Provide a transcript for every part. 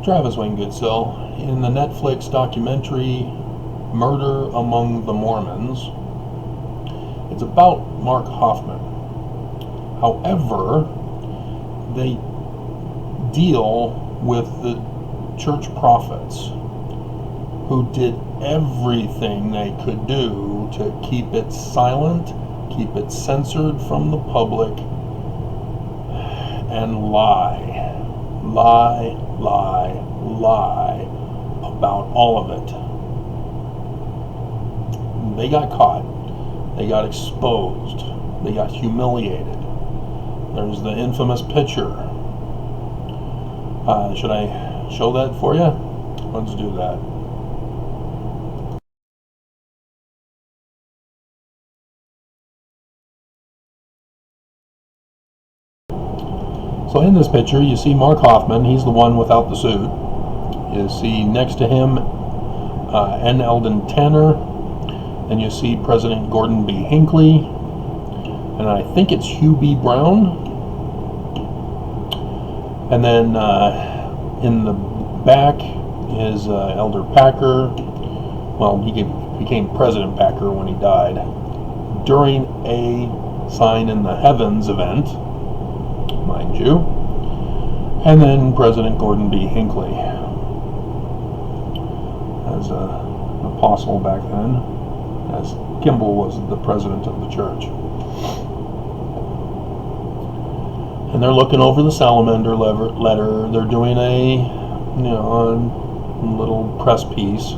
Travis Wayne Goodsill, in the Netflix documentary Murder Among the Mormons. It's about Mark Hoffman. However, they deal with the church prophets who did everything they could do to keep it silent, keep it censored from the public, and lie about all of it. They got caught. They got exposed. They got humiliated. There's the infamous picture. Should I show that for you? Let's do that. So in this picture, you see Mark Hoffman. He's the one without the suit. You see next to him N. Eldon Tanner. And you see President Gordon B. Hinckley. And I think it's Hugh B. Brown. And then in the back is Elder Packer. Well, he became President Packer when he died. During a Sign in the Heavens event, mind you. And then President Gordon B. Hinckley as an apostle back then, as Kimball was the president of the church. And they're looking over the Salamander letter. They're doing a little press piece,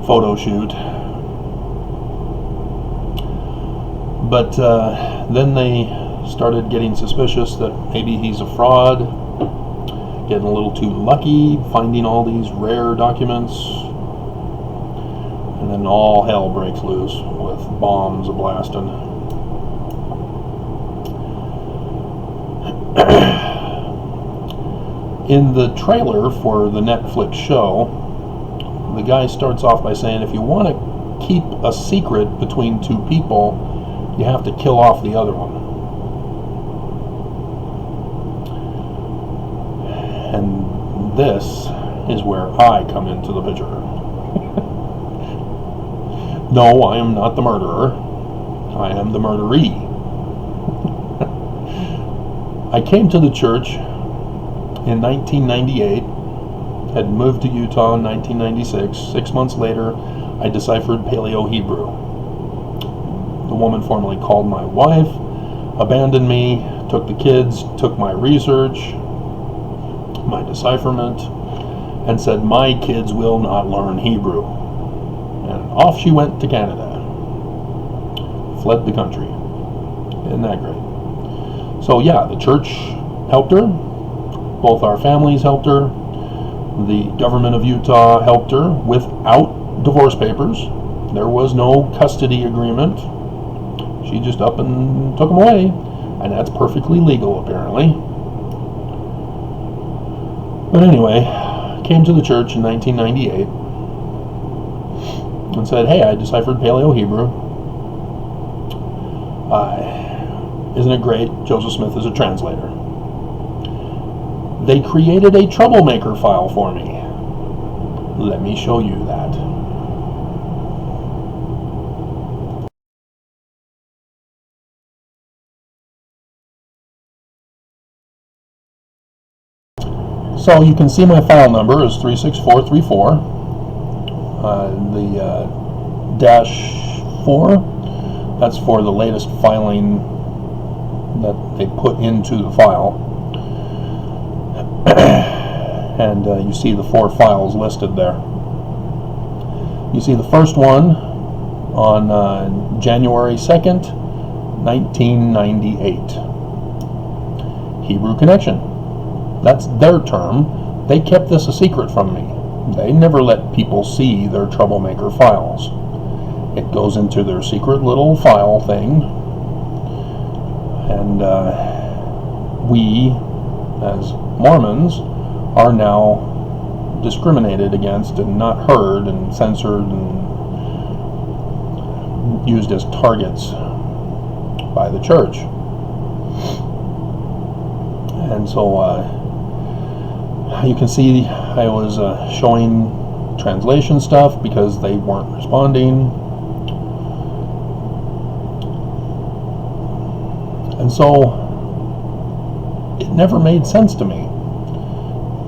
photo shoot. But then they started getting suspicious that maybe he's a fraud, getting a little too lucky, finding all these rare documents, and then all hell breaks loose with bombs a-blasting. In the trailer for the Netflix show, the guy starts off by saying, if you want to keep a secret between two people, you have to kill off the other one. And this is where I come into the picture. No, I am not the murderer. I am the murderee. I came to the church in 1998, had moved to Utah in 1996. 6 months later, I deciphered Paleo-Hebrew. The woman formerly called my wife, abandoned me, took the kids, took my research, my decipherment, and said, my kids will not learn Hebrew. And off she went to Canada. Fled the country. Isn't that great? So yeah, the church helped her. Both our families helped her. The government of Utah helped her without divorce papers. There was no custody agreement. She just up and took them away. And that's perfectly legal, apparently. But anyway, came to the church in 1998 and said, hey, I deciphered Paleo-Hebrew. Isn't it great? Joseph Smith is a translator. They created a troublemaker file for me. Let me show you that. So you can see my file number is 36434. The -4, that's for the latest filing that they put into the file. And you see the 4 files listed there. You see the first one on January 2nd, 1998. Hebrew Connection. That's their term. They kept this a secret from me. They never let people see their troublemaker files. It goes into their secret little file thing. And we, as Mormons, are now discriminated against and not heard and censored and used as targets by the church. And so You can see I was showing translation stuff because they weren't responding. And so it never made sense to me.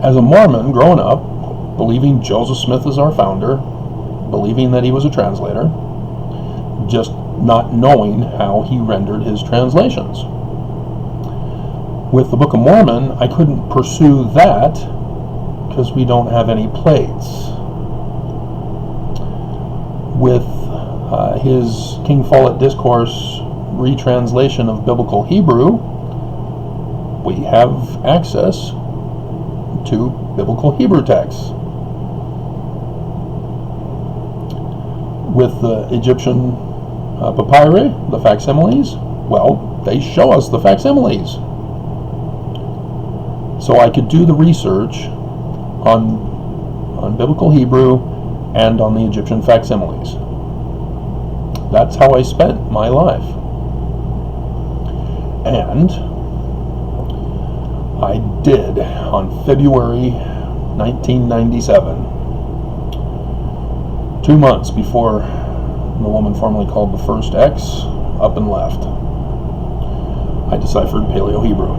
As a Mormon growing up, believing Joseph Smith is our founder, believing that he was a translator, just not knowing how he rendered his translations. With the Book of Mormon, I couldn't pursue that because we don't have any plates. With his King Follett Discourse retranslation of Biblical Hebrew, we have access to Biblical Hebrew texts. With the Egyptian papyri, the facsimiles, well, they show us the facsimiles. So I could do the research on Biblical Hebrew and on the Egyptian facsimiles. That's how I spent my life. And I did on February 1997, 2 months before the woman formerly called the First X up and left. I deciphered Paleo-Hebrew.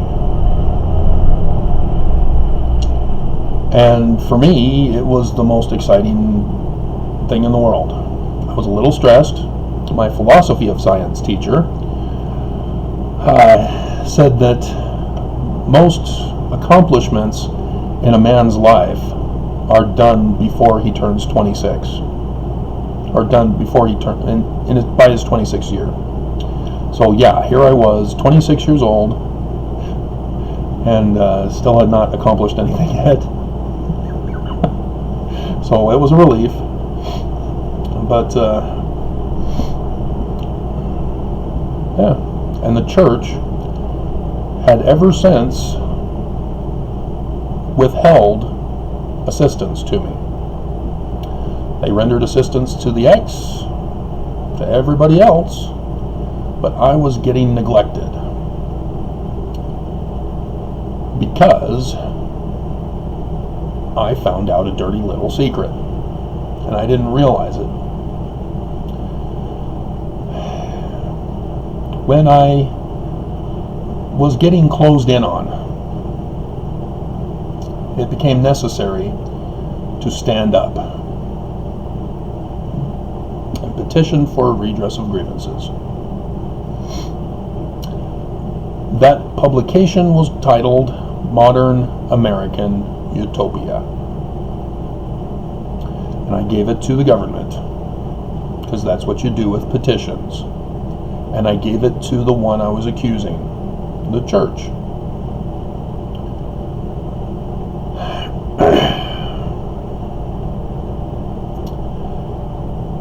And for me, it was the most exciting thing in the world. I was a little stressed. My philosophy of science teacher said that most accomplishments in a man's life are done before he turns 26, or done before he by his 26th year. So yeah, here I was, 26 years old, and still had not accomplished anything yet. So it was a relief, but yeah, and the church had ever since withheld assistance to me. They rendered assistance to the X, to everybody else, but I was getting neglected because I found out a dirty little secret, and I didn't realize it. When I was getting closed in on, it became necessary to stand up and petition for redress of grievances. That publication was titled Modern American Utopia, and I gave it to the government because that's what you do with petitions, and I gave it to the one I was accusing, the church.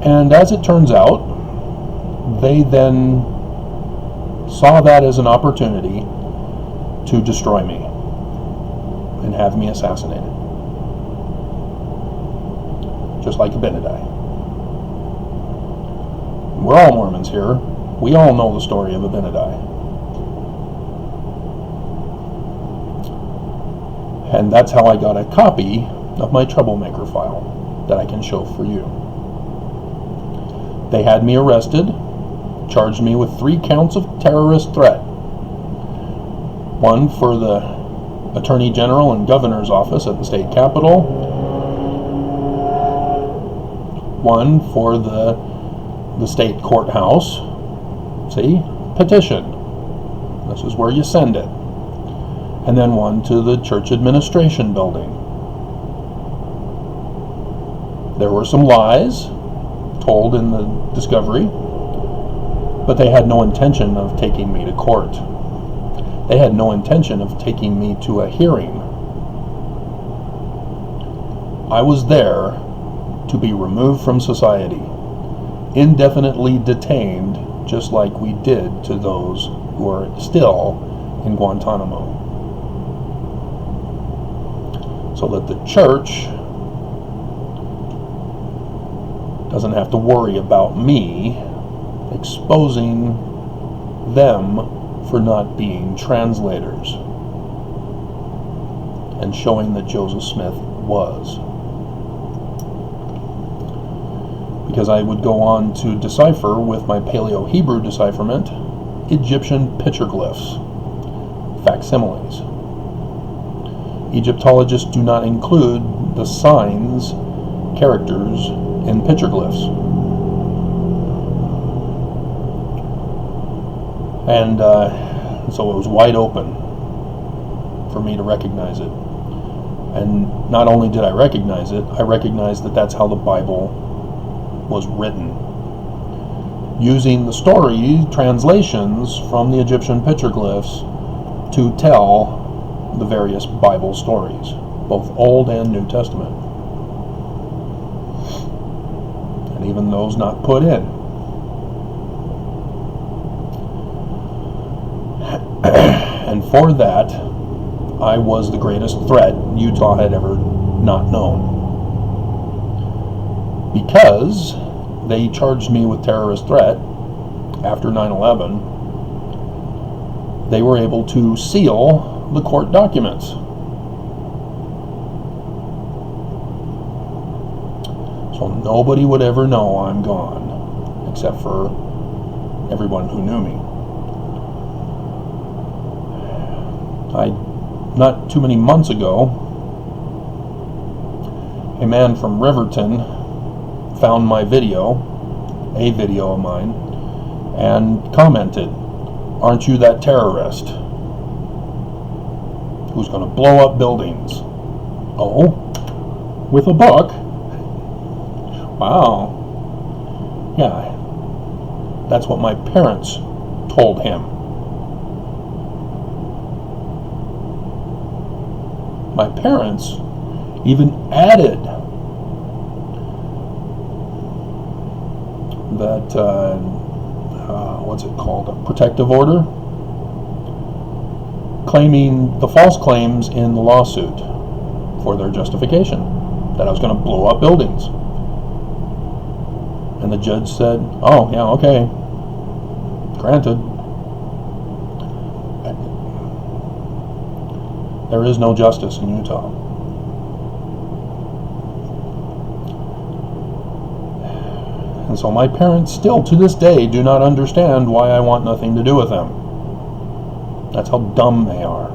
And as it turns out, they then saw that as an opportunity to destroy me and have me assassinated, just like Abinadi. We're all Mormons here. We all know the story of Abinadi. And that's how I got a copy of my troublemaker file that I can show for you. They had me arrested, charged me with 3 counts of terrorist threat. One for the Attorney General and Governor's office at the state capitol. One for the state courthouse. See? Petition. This is where you send it. And then one to the church administration building. There were some lies told in the discovery, but they had no intention of taking me to court. They had no intention of taking me to a hearing. I was there to be removed from society, indefinitely detained, just like we did to those who are still in Guantanamo. So that the church doesn't have to worry about me exposing them for not being translators. and showing that Joseph Smith was. Because I would go on to decipher with my Paleo-Hebrew decipherment Egyptian petroglyphs, facsimiles. Egyptologists do not include the signs, characters in petroglyphs. And so it was wide open for me to recognize it. And not only did I recognize it, I recognized that that's how the Bible was written, using the story translations from the Egyptian petroglyphs to tell the various Bible stories, both Old and New Testament, and even those not put in. And for that, I was the greatest threat Utah had ever not known. Because they charged me with terrorist threat after 9/11, they were able to seal the court documents. So nobody would ever know I'm gone, except for everyone who knew me. Not too many months ago, a man from Riverton found my video, a video of mine, and commented, "Aren't you that terrorist who's going to blow up buildings?" Oh, with a book? Wow. Yeah, that's what my parents told him. My parents even added that, what's it called, a protective order, claiming the false claims in the lawsuit for their justification, that I was going to blow up buildings. And the judge said, "Oh, yeah, okay, granted." There is no justice in Utah. And so my parents still to this day do not understand why I want nothing to do with them. That's how dumb they are.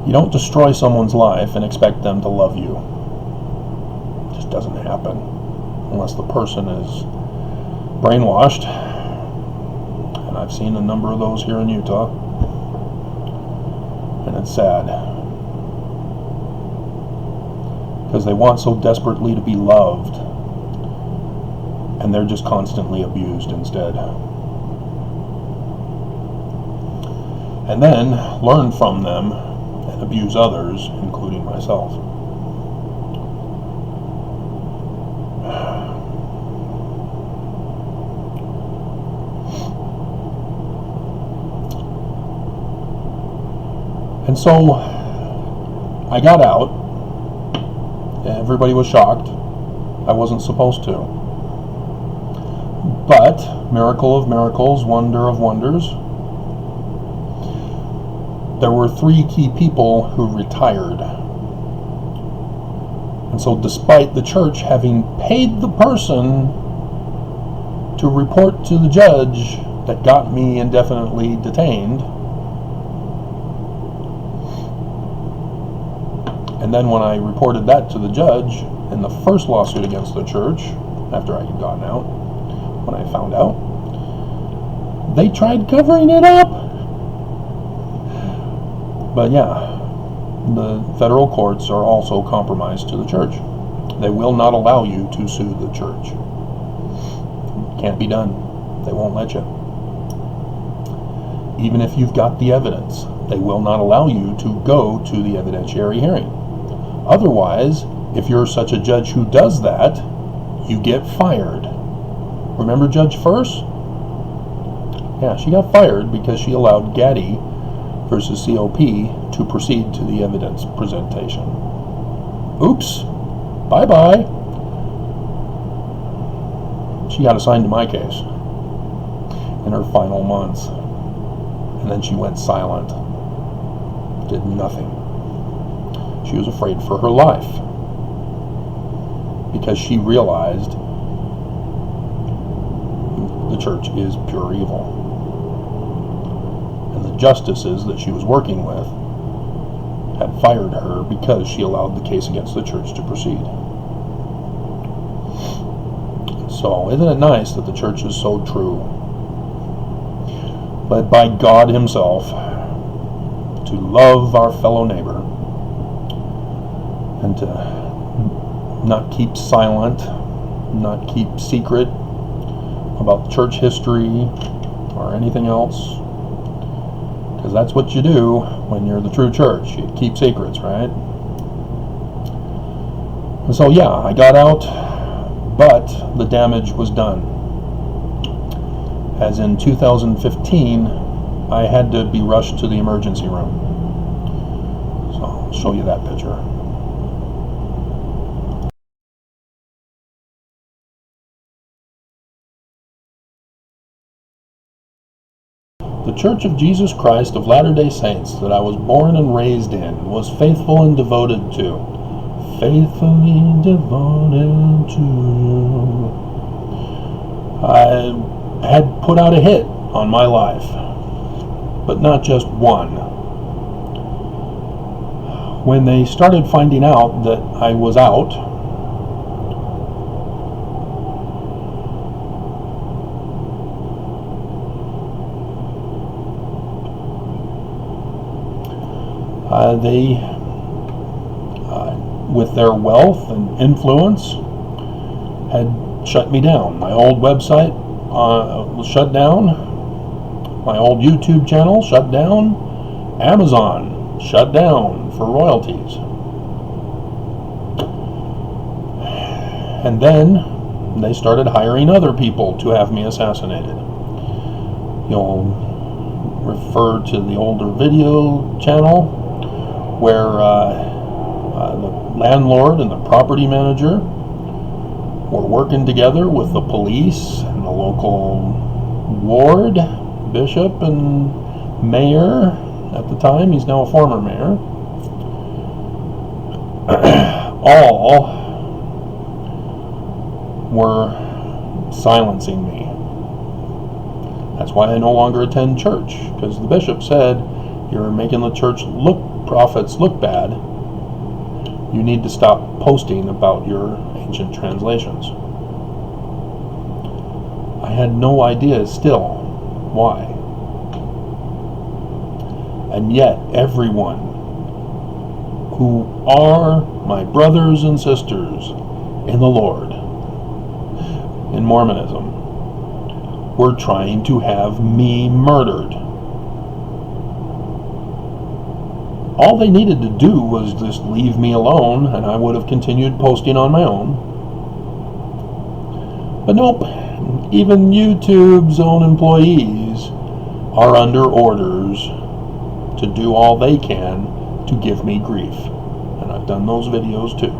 You don't destroy someone's life and expect them to love you. It just doesn't happen unless the person is brainwashed. And I've seen a number of those here in Utah. And it's sad. Because they want so desperately to be loved. And they're just constantly abused instead. And then learn from them and abuse others, including myself. And so I got out. Everybody was shocked. I wasn't supposed to. But, miracle of miracles, wonder of wonders, there were 3 key people who retired. And so despite the church having paid the person to report to the judge that got me indefinitely detained, and then when I reported that to the judge in the first lawsuit against the church, after I had gotten out, when I found out, they tried covering it up. But yeah, the federal courts are also compromised to the church. They will not allow you to sue the church. Can't be done. They won't let you. Even if you've got the evidence, they will not allow you to go to the evidentiary hearing. Otherwise, if you're such a judge who does that, you get fired. Remember Judge First? Yeah, she got fired because she allowed Gaddy versus COP to proceed to the evidence presentation. Oops. Bye-bye. She got assigned to my case in her final months. And then she went silent. Did nothing. She was afraid for her life, because she realized the church is pure evil. And the justices that she was working with had fired her because she allowed the case against the church to proceed. So, isn't it nice that the church is so true, led by God Himself, to love our fellow neighbor and to not keep silent, not keep secret about church history or anything else, because that's what you do when you're the true church. You keep secrets, right? And so yeah, I got out, but the damage was done. As in 2015, I had to be rushed to the emergency room. So I'll show you that picture. The Church of Jesus Christ of Latter-day Saints that I was born and raised in was faithful and devoted to. Faithfully devoted to you. I had put out a hit on my life, but not just one. When they started finding out that I was out, they, with their wealth and influence, had shut me down. My old website was shut down. My old YouTube channel shut down. Amazon shut down for royalties. And then they started hiring other people to have me assassinated. You'll refer to the older video channel where the landlord and the property manager were working together with the police and the local ward, bishop and mayor at the time. He's now a former mayor. All were silencing me. That's why I no longer attend church, because the bishop said, you're making the church profits look bad. You need to stop posting about your ancient translations. I had no idea still why. And yet everyone who are my brothers and sisters in the Lord, in Mormonism, were trying to have me murdered. All they needed to do was just leave me alone, and I would have continued posting on my own. But nope, even YouTube's own employees are under orders to do all they can to give me grief. And I've done those videos too.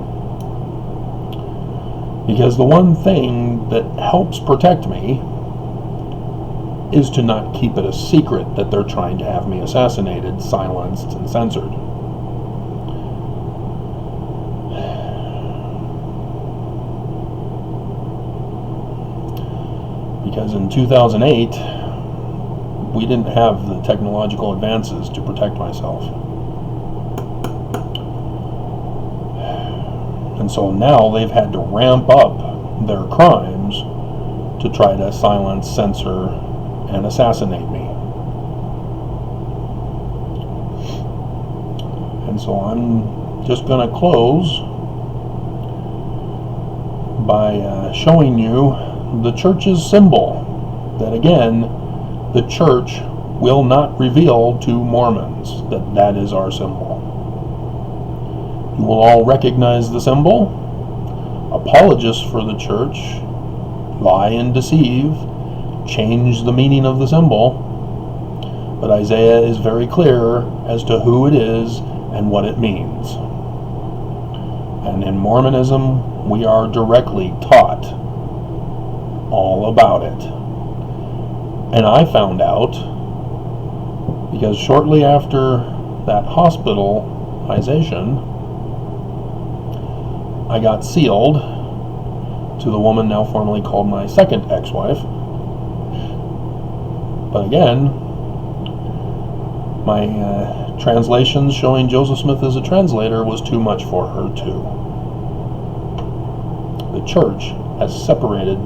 Because the one thing that helps protect me is to not keep it a secret that they're trying to have me assassinated, silenced, and censored. Because in 2008, we didn't have the technological advances to protect myself. And so now they've had to ramp up their crimes to try to silence, censor, and assassinate me. And so I'm just going to close by showing you the church's symbol, that again, the church will not reveal to Mormons that is our symbol. You will all recognize the symbol. Apologists for the church lie and deceive, change the meaning of the symbol, but Isaiah is very clear as to who it is and what it means. And in Mormonism, we are directly taught all about it. And I found out Because shortly after that hospitalization, I got sealed to the woman now formerly called my second ex-wife. But again, my translations showing Joseph Smith as a translator was too much for her too. The church has separated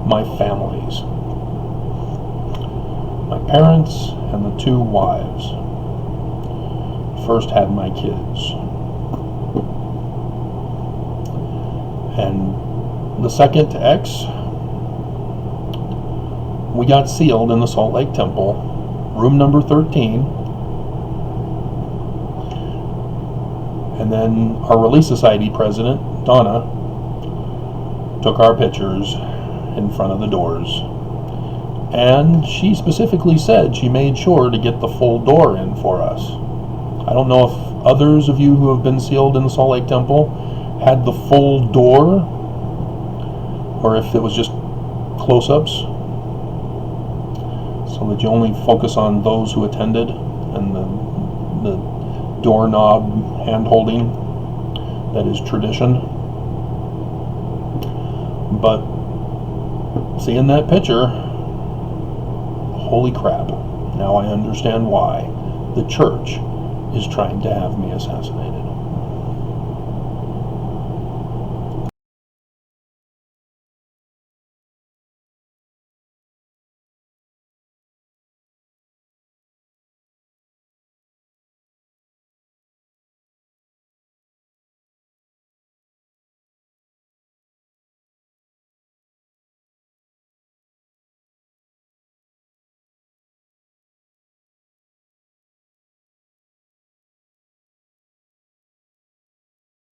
my families. My parents and the two wives first had my kids. And the second ex, we got sealed in the Salt Lake Temple, room number 13. And then our Relief Society president, Donna, took our pictures in front of the doors. And she specifically said she made sure to get the full door in for us. I don't know if others of you who have been sealed in the Salt Lake Temple had the full door, or if it was just close-ups, so that you only focus on those who attended, and the doorknob hand-holding that is tradition. But seeing that picture, holy crap, now I understand why the church is trying to have me assassinated.